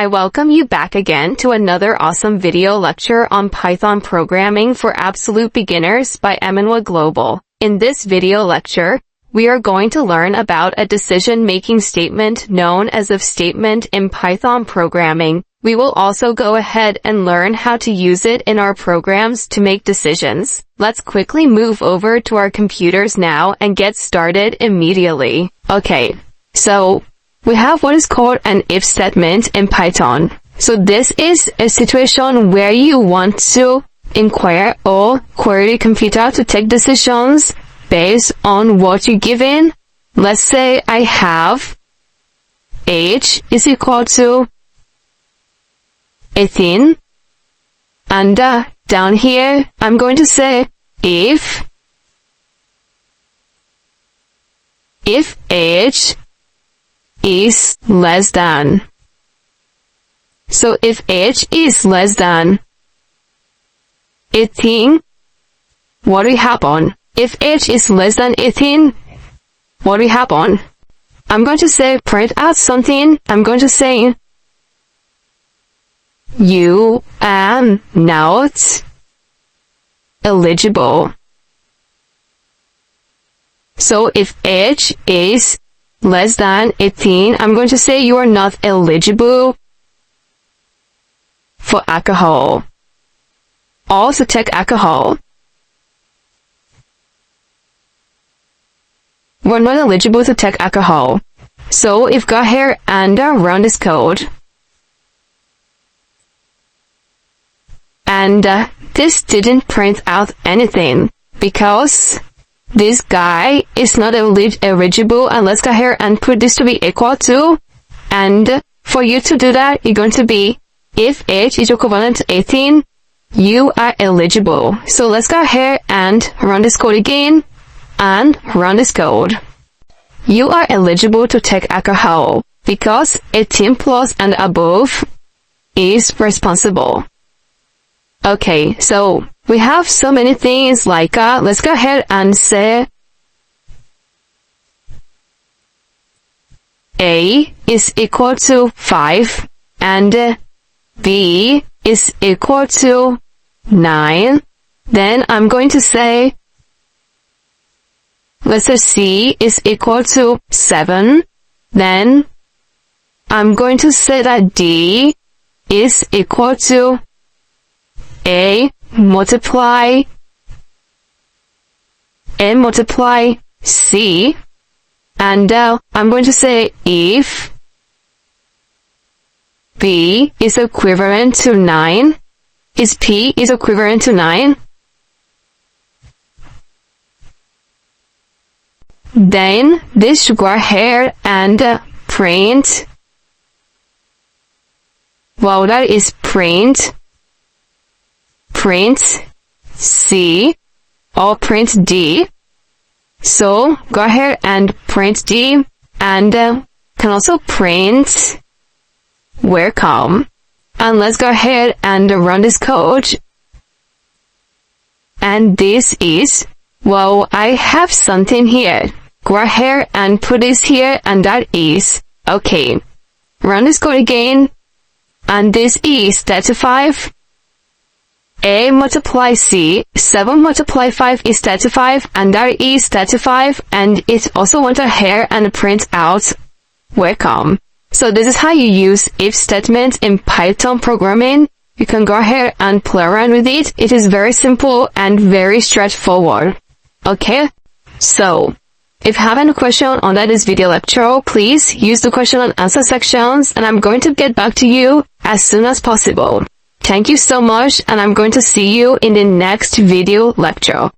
I welcome you back again to another awesome video lecture on Python programming for absolute beginners by Emenwa Global. In this video lecture, we are going to learn about a decision-making statement known as if statement in Python programming. We will also go ahead and learn how to use it in our programs to make decisions. Let's quickly move over to our computers now and get started immediately. Okay, so we have what is called an if statement in Python. So this is a situation where you want to inquire or query the computer to take decisions based on what you're given. Let's say I have age is equal to 18, and down here I'm going to say if age is less than. So if age is less than 18, what will happen? If age is less than 18, what will happen? I'm going to say print out something. I'm going to say you are not eligible. So if age is less than 18, I'm going to say you are not eligible for alcohol. Also take alcohol. We're not eligible to take alcohol. So if go here and run this code. And this didn't print out anything because this guy is not eligible, and let's go here and put this to be equal to, and for you to do that, you're going to be if age is equivalent to 18, you are eligible. So let's go here and run this code again, and run this code. You are eligible to take alcohol because 18 plus and above is responsible. Okay, so we have so many things like, let's go ahead and say A is equal to 5 and B is equal to 9. Then I'm going to say, let's say C is equal to 7. Then I'm going to say that D is equal to A multiply C, and I'm going to say if B is equivalent to 9, is P is equivalent to 9, then this should go ahead and print, well, that is print C or print D. So go ahead and print D, and can also print welcome. And let's go ahead and run this code. And this is, well, I have something here. Go ahead and put this here, and that is, okay. Run this code again, and this is 35. A multiply C, 7 multiply 5 is 35, and that is 35, and it also went ahead and print out welcome. So this is how you use if statement in Python programming. You can go ahead and play around with it. It is very simple and very straightforward. Okay? So, if you have any question on this video lecture, please use the question and answer sections, and I'm going to get back to you as soon as possible. Thank you so much, and I'm going to see you in the next video lecture.